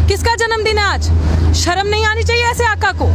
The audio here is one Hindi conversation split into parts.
किसका जन्मदिन है आज? शर्म नहीं आनी चाहिए ऐसे आका को?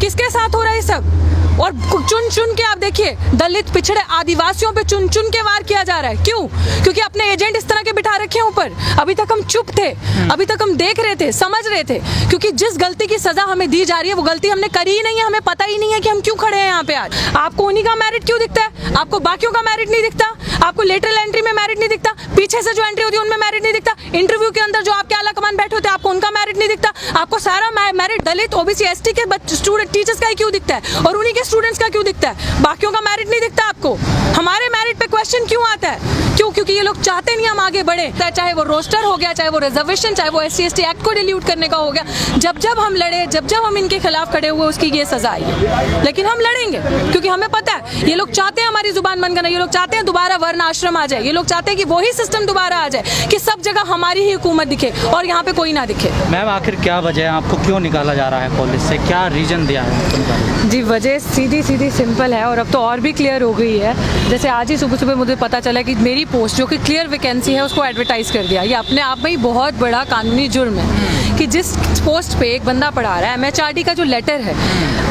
किसके साथ हो रहा है सब? और चुन चुन के आप देखिए, दलित पिछड़े आदिवासियों पे चुन चुन के वार किया जा रहा है। क्यों? क्योंकि अपने एजेंट इस तरह के बिठा रखे हैं ऊपर। अभी तक हम चुप थे, अभी तक हम देख रहे थे, समझ रहे थे, क्योंकि जिस गलती की सजा हमें दी जा रही है वो गलती हमने करी ही नहीं है। हमें पता ही नहीं है कि हम क्यों खड़े हैं यहाँ पे आज। आपको उन्हीं का मेरिट क्यों दिखता है? आपको बाकियों का मेरिट नहीं दिखता? आपको लेटरल एंट्री में मेरिट नहीं दिखता? पीछे से जो एंट्री होती है उनमें मेरिट नहीं दिखता? इंटरव्यू के अंदर जो आपके आला कमान बैठे होते हैं आपको उनका मेरिट नहीं दिखता? आपको सारा मेरिट दलित, ओबीसी, एसटी के स्टूडेंट टीचर्स का ही क्यों दिखता है और उन्हीं के स्टूडेंट्स का क्यों दिखता है? बाकियों का मेरिट नहीं दिखता आपको? हमारे मेरिट पे क्वेश्चन क्यों आता है? क्यों? क्योंकि ये लोग चाहते नहीं हम आगे बढ़े। चाहे वो रोस्टर हो गया, चाहे वो रिजर्वेशन, चाहे वो SC ST एक्ट को डिलीट करने का हो गया। जब जब हम लड़े, जब जब हम इनके खिलाफ खड़े हुए उसकी ये सजा आई है। लेकिन हम लड़ेंगे क्योंकि हमें पता है ये लोग चाहते हैं हमारी जुबान बंद करना। ये लोग चाहते हैं दोबारा वर्ण आश्रम आ जाए। ये लोग चाहते हैं कि वही सिस्टम दोबारा आ जाए कि सब जगह हमारी ही हुकूमत दिखे और यहाँ पे कोई ना दिखे। मैम आखिर क्या वजह है, आपको क्यों निकाला जा रहा है कॉलेज से? क्या रीजन दिया है? जी, वजह सीधी सीधी सिंपल है और अब तो और भी क्लियर हो गई है। जैसे आज ही सुबह सुबह मुझे पता चला कि मेरी पोस्ट जो कि क्लियर वैकेंसी है उसको एडवर्टाइज कर दिया। ये अपने आप में ही बहुत बड़ा कानूनी जुर्म है कि जिस पोस्ट पे एक बंदा पढ़ा रहा है। MHRD का जो लेटर है,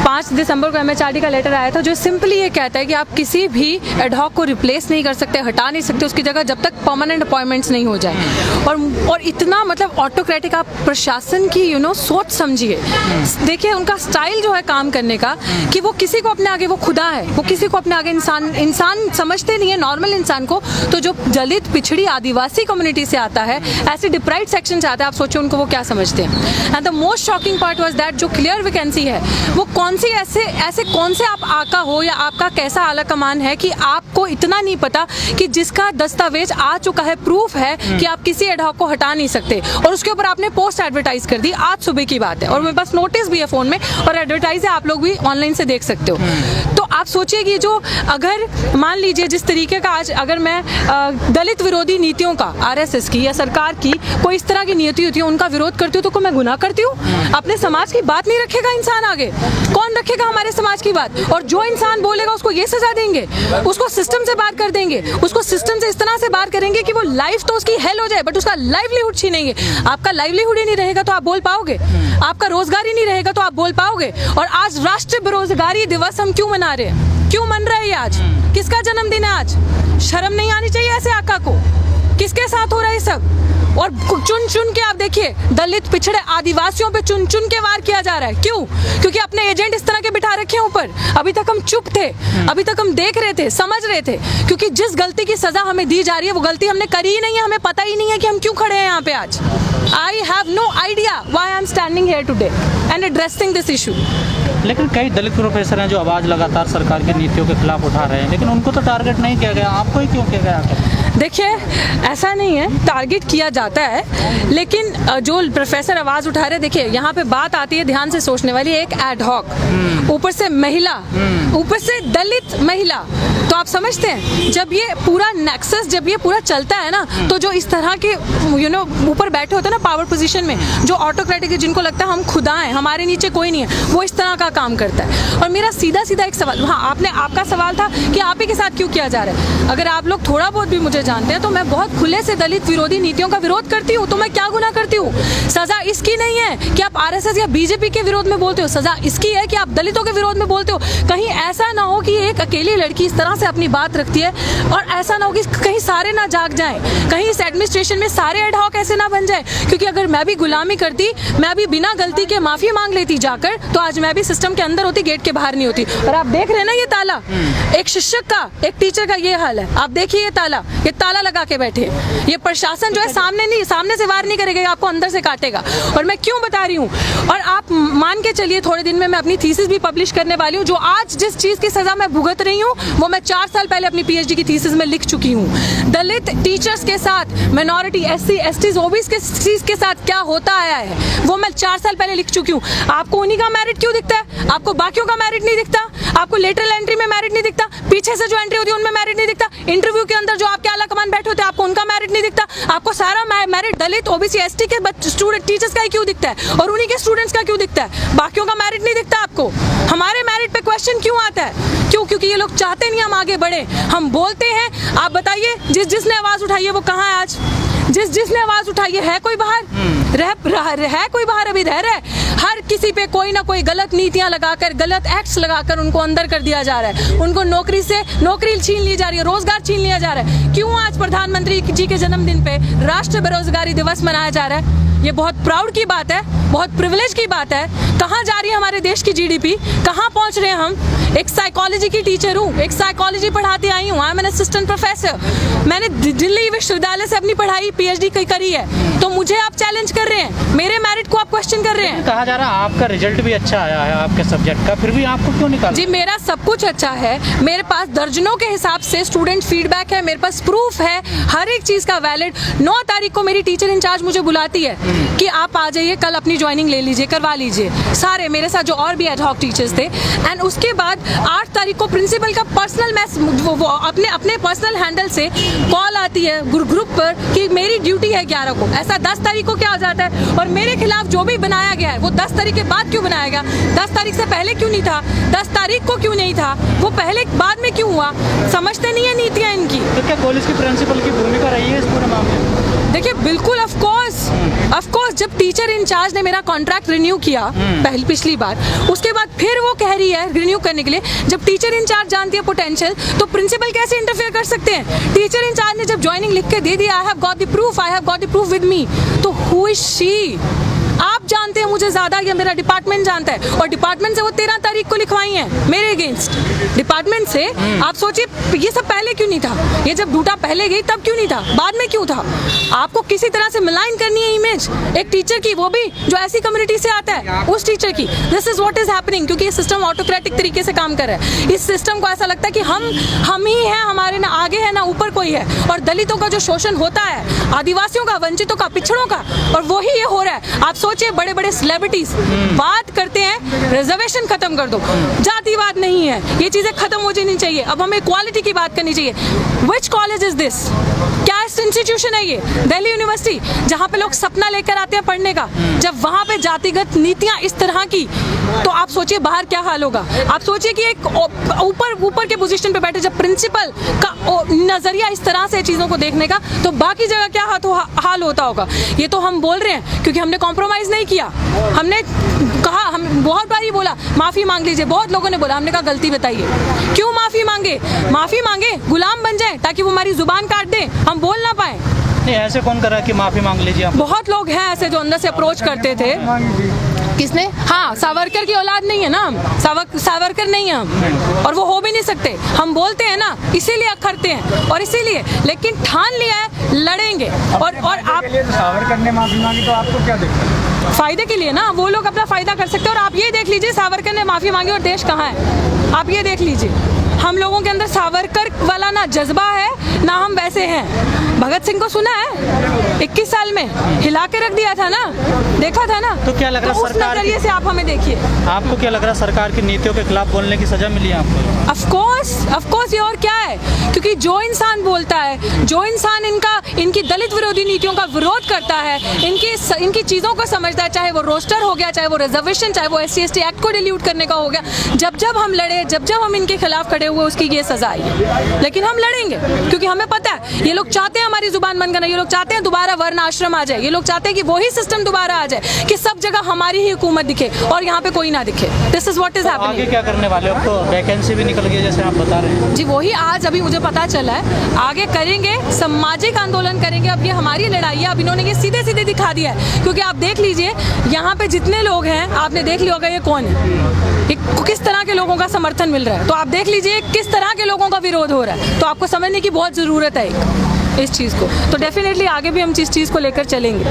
5 दिसंबर को MHRD का लेटर आया था जो सिंपली ये कहता है कि आप किसी भी एडहॉक को रिप्लेस नहीं कर सकते, हटा नहीं सकते उसकी जगह जब तक परमानेंट अपॉइंटमेंट्स नहीं हो जाए। और इतना मतलब ऑटोक्रेटिक आप प्रशासन की सोच समझिए। देखिए उनका स्टाइल जो है काम करने का कि वो किसी को अपने आगे, वो खुदा है, वो किसी को अपने आगे इंसान समझते नहीं है, नॉर्मल इंसान को। तो जो दलित, पिछड़ी, आदिवासी कम्युनिटी से आता है, ऐसे डिप्राइव्ड सेक्शन से आता है, आप सोचिए उनको वो क्या समझते हैं। And the most shocking part was that जो क्लियर वैकेंसी है वो कौन सी ऐसे कौन से आप आका हो या आपका कैसा आला कमान है कि आपको इतना नहीं पता कि जिसका दस्तावेज आ चुका है, प्रूफ है कि आप किसी एडहॉक को हटा नहीं सकते और उसके ऊपर आपने पोस्ट एडवर्टाइज कर दी। आज सुबह की बात है और मेरे पास नोटिस भी है फोन में और एडवर्टाइज है, आप लोग भी ऑनलाइन से देख सकते हो। तो आप सोचिए कि जो अगर मान लीजिए जिस तरीके का आज अगर मैं दलित विरोधी नीतियों का, RSS की या सरकार की कोई इस तरह की नीति होती है उनका विरोध करती हूँ तो मैं गुनाह करती हूँ? अपने समाज की बात नहीं रखेगा इंसान आगे? कौन रखेगा हमारे समाज की बात? और जो इंसान बोलेगा उसको ये सजा देंगे, उसको सिस्टम से बात कर देंगे, उसको सिस्टम से इस तरह से बात करेंगे कि वो लाइफ तो उसकी हेल हो जाए बट उसका लाइवलीहुड छीनेंगे। आपका लाइवलीहुड ही नहीं रहेगा तो आप बोल पाओगे? आपका रोजगार ही नहीं रहेगा तो आप बोल पाओगे? और आज राष्ट्रीय बेरोजगारी दिवस हम क्यों मना रहे हैं? क्यों मन रहा है ये आज? किसका जन्मदिन है आज? शर्म नहीं आनी चाहिए ऐसे आका को? किसके साथ हो रहा है सब? और चुन चुन के आप देखिए, दलित, पिछड़े आदिवासियों पे चुन चुन के वार किया जा रहा है। क्यों? क्योंकि अपने एजेंट इस तरह के बिठा रखे हैं ऊपर। अभी तक हम चुप थे, अभी तक हम देख रहे थे, समझ रहे थे, क्योंकि जिस गलती की सजा हमें दी जा रही है वो गलती हमने करी ही नहीं है। हमें पता ही नहीं है कि हम क्यों खड़े हैं यहाँ पे आज। I have no idea why I am standing here today and addressing this issue. लेकिन कई दलित प्रोफेसर हैं जो आवाज़ लगातार सरकार की नीतियों के खिलाफ उठा रहे हैं, लेकिन उनको तो टारगेट नहीं किया गया, आपको ही क्यों किया गया? देखिए ऐसा नहीं है, टारगेट किया जाता है, लेकिन जो प्रोफेसर आवाज़ उठा रहे, देखिए यहाँ पे बात आती है ध्यान से सोचने वाली, एक एडहॉक, ऊपर से महिला, ऊपर से दलित महिला। तो आप समझते हैं जब ये पूरा नेक्सस, जब ये पूरा चलता है ना, तो जो इस तरह के ऊपर बैठे होते हैं ना पावर पोजीशन में, जो ऑटोक्रेटिक है, जिनको लगता है हम खुदा हैं, हमारे नीचे कोई नहीं है, वो इस तरह का काम करता है। और मेरा सीधा सीधा एक सवाल, हाँ आपका सवाल था कि आप ही के साथ क्यों किया जा रहा है। अगर आप लोग थोड़ा बहुत भी मुझे जानते हैं तो मैं बहुत खुले से दलित विरोधी नीतियों का विरोध करती हूँ। तो मैं क्या गुनाह करती हूँ? सजा इसकी नहीं है कि आप RSS या BJP के विरोध में बोलते हो, सजा इसकी है कि आप दलितों के विरोध में बोलते हो। कहीं ऐसा ना हो कि एक अकेली लड़की इस तरह से अपनी बात रखती है और ऐसा ना हो कि कहीं सारे ना जाग जाएं, कहीं इस एडमिनिस्ट्रेशन में सारे एडहॉक ऐसे ना बन जाए। क्योंकि अगर मैं भी गुलामी करती, मैं भी बिना गलती के माफी मांग लेती जाकर, तो आज मैं भी सिस्टम के अंदर होती, गेट के बाहर नहीं होती। और आप देख रहे हैं ना ये ताला, एक शिक्षक का, एक टीचर का ये हाल है। आप देखिए ये ताला लगा के बैठे। ये प्रशासन जो है सामने से वार नहीं करेगा, आपको अंदर से काटेगा। और मैं क्यों बता रही हूँ, और आप मान के चलिए थोड़े दिन में मैं अपनी थीसिस भी पब्लिश करने वाली हूँ। जो आज जिस चीज की सजा मैं भुगत रही हूँ वो मैं 4 साल पहले अपनी PhD की थीसिस में लिख चुकी हूँ। दलित टीचर्स के साथ, माइनॉरिटी, SC ST OBC के साथ क्या होता आया है वो मैं 4 साल पहले लिख चुकी हूँ। आपको उन्हीं का मेरिट क्यों दिखता है? आपको बाकियों का मेरिट नहीं दिखता? आपको लेटरल एंट्री में मेरिट नहीं दिखता? पीछे से जो एंट्री होती है उनमें मेरिट नहीं दिखता? इंटरव्यू के अंदर जो आपके आला कमान बैठे होते हैं आपको उनका मेरिट नहीं दिखता? आपको सारा मेरिट दलित, OBC, ST के स्टूडेंट टीचर्स का ही क्यों दिखता है और उन्हीं के स्टूडेंट्स का क्यों दिखता है? बाकियों का मेरिट नहीं दिखता आपको? हमारे मेरिट पे क्वेश्चन क्यों आता है? क्यों? क्योंकि ये लोग चाहते नहीं हम आगे बढ़े। हम बोलते हैं, आप बताइए जिसने आवाज उठाई है वो कहाँ है आज? जिसने आवाज उठाई है कोई बाहर है कोई बाहर अभी रह रहा है? हर किसी पे कोई ना कोई गलत नीतियां लगाकर, गलत एक्ट्स लगाकर उनको अंदर कर दिया जा रहा है। उनको नौकरी छीन ली जा रही है, रोजगार छीन लिया जा रहा है। क्यों आज प्रधानमंत्री जी के जन्मदिन पे राष्ट्रीय बेरोजगारी दिवस मनाया जा रहा है? ये बहुत प्राउड की बात है, बहुत प्रिविलेज की बात है। कहाँ जा रही है हमारे देश की जीडीपी? कहाँ पहुंच रहे हैं हम? एक साइकोलॉजी की टीचर हूँ, एक साइकोलॉजी पढ़ाती आई हूँ। I am an assistant professor. मैंने दिल्ली विश्वविद्यालय से अपनी पढ़ाई पीएचडी करी है। तो मुझे आप चैलेंज कर रहे हैं, मेरे मेरिट को आप क्वेश्चन कर रहे हैं। कहा जा रहा है आपका रिजल्ट भी अच्छा आया है आपके सब्जेक्ट का, फिर भी आपको क्यों निकाला? जी मेरा सब कुछ अच्छा है, मेरे पास दर्जनों के हिसाब से स्टूडेंट फीडबैक है, मेरे पास प्रूफ है हर एक चीज का वैलिड। 9 तारीख को मेरी टीचर इंचार्ज मुझे बुलाती है कि आप आ जाइए, कल अपनी ज्वाइनिंग ले लीजिए, करवा लीजिए। सारे मेरे साथ जो और भी एडहॉक टीचर्स थे। एंड उसके बाद 8 तारीख को प्रिंसिपल का पर्सनल अपने पर्सनल हैंडल से कॉल आती है ग्रुप पर कि मेरी ड्यूटी है 11 को। ऐसा 10 तारीख को क्या हो जाता है? और मेरे खिलाफ जो भी बनाया गया है वो 10 तारीख के बाद क्यों बनाया गया? 10 तारीख से पहले क्यों नहीं था? 10 तारीख को क्यों नहीं था? वो पहले बाद में क्यों हुआ? समझते नहीं है नीतियाँ इनकी। तो क्या कॉलेज की प्रिंसिपल की भूमिका रही है इस पूरे मामले में? देखिए बिल्कुल ऑफ कोर्स जब टीचर इंचार्ज ने मेरा कॉन्ट्रैक्ट रिन्यू किया पिछली बार, उसके बाद फिर वो कह रही है रिन्यू करने के लिए। जब टीचर इंचार्ज जानती है पोटेंशियल, तो प्रिंसिपल कैसे इंटरफेयर कर सकते हैं? टीचर इंचार्ज ने जब ज्वाइनिंग लिख के दे दिया, I have got the proof with me, तो हु इज शी? आप जानते हैं मुझे ज्यादा या मेरा डिपार्टमेंट जानता है? और डिपार्टमेंट से वो 13 तारीख को लिखवाई हैं मेरे अगेंस्ट। डिपार्टमेंट से आप सोचिए ये सब पहले क्यों नहीं था? ये जब डूटा पहले गई तब क्यों नहीं था? बाद में क्यों था? आपको किसी तरह से मिलाइन करनी है इमेज एक टीचर की, वो भी जो ऐसी कम्युनिटी से आता है, उस टीचर की। This is what is happening, क्योंकि ये सिस्टम ऑटोक्रेटिक तरीके से काम कर रहा है। इस सिस्टम को ऐसा लगता है कि हम ही हैं, हमारे ना आगे है ना ऊपर कोई है। और दलितों का जो शोषण होता है, आदिवासियों का, वंचितों का, पिछड़ों का, और वही ये हो रहा है। आप सोचिए बड़े बड़े सेलिब्रिटीज बात करते हैं रिजर्वेशन खत्म कर दो, जातिवाद नहीं है, ये चीजें खत्म हो जानी चाहिए, अब हमें इक्वालिटी की बात करनी चाहिए। Which college is this? क्या इंस्टीट्यूशन है ये? दिल्ली यूनिवर्सिटी, जहाँ पे लोग सपना लेकर आते हैं पढ़ने का, जब वहां पे जातिगत नीतियां इस तरह की, तो आप सोचिए बाहर क्या हाल होगा। आप सोचिए कि एक ऊपर के पोजीशन पे बैठे जब प्रिंसिपल का नजरिया इस तरह से चीजों को देखने का, तो बाकी जगह क्या हाल होता होगा। ये तो हम बोल रहे हैं क्योंकि हमने कॉम्प्रोमाइज नहीं किया। हमने कहा, हम बहुत बार ही बोला माफी मांग लीजिए, बहुत लोगों ने बोला, हमने कहा गलती बताइए। क्यों माफी मांगे? गुलाम बन जाए ताकि वो हमारी जुबान काट दे, हम बोल ना पाए। नहीं, ऐसे कौन कर रहा है कि माफी मांग लीजिए आप? बहुत लोग हैं ऐसे जो अंदर से अप्रोच करते थे। किसने? हाँ, सावरकर की औलाद नहीं है ना हम, सावरकर नहीं है हम, और वो हो भी नहीं सकते। हम बोलते हैं ना, इसीलिए अखरते हैं और इसीलिए, लेकिन ठान लिया है लड़ेंगे। और आप सावरकर ने माफी मांगी तो आपको क्या दिक्कत है? फायदे के लिए ना, वो लोग अपना फायदा कर सकते हैं। और आप ये देख लीजिए सावरकर ने माफी मांगी और देश कहाँ है, आप ये देख लीजिए। हम लोगों के अंदर सावरकर वाला ना जज्बा है ना हम वैसे हैं। भगत सिंह को सुना है 21 साल में हिला के रख दिया था ना, देखा था ना। तो क्या लग रहा है उस नजरिए से आप हमें देखिए। आपको क्या लग रहा है सरकार की नीतियों के खिलाफ बोलने की सजा मिली है आपको? ऑफ कोर्स ये और क्या है, क्योंकि जो इंसान बोलता है, जो इंसान इनकी दलित विरोधी नीतियों का विरोध करता है, इनकी चीजों को समझता है, चाहे वो रोस्टर हो गया, चाहे वो रिजर्वेशन, चाहे वो SC/ST एक्ट को डिलीट करने का हो गया, जब हम लड़े, जब हम इनके खिलाफ खड़े हुए, उसकी ये सजा आई है। लेकिन हम लड़ेंगे क्योंकि हमें पता है ये लोग चाहते हैं हमारी जुबान बंद करना, ये लोग चाहते हैं दोबारा वर्ण आश्रम आ जाए, ये लोग चाहते हैं कि वही सिस्टम दोबारा आ जाए कि सब जगह हमारी ही हुकूमत दिखे और यहाँ पे कोई ना दिखे। This is what is happening. आगे क्या करने वाले हो? अब तो वैकेंसी भी निकल गई जैसे आप बता रहे हैं। जी वही आज अभी मुझे पता चला है, आगे करेंगे, सामाजिक आंदोलन करेंगे। अब ये हमारी लड़ाई है, अब इन्होंने ये सीधे सीधे दिखा दिया है। क्योंकि आप देख लीजिए यहाँ पे जितने लोग हैं, आपने देख लिया होगा ये कौन है, किस तरह के लोगों का समर्थन मिल रहा है। तो आप देख लीजिए किस तरह के लोगों का विरोध हो रहा है। तो आपको समझने की बहुत ज़रूरत है इस चीज़ को। तो डेफिनेटली आगे भी हम इस चीज़ को लेकर चलेंगे।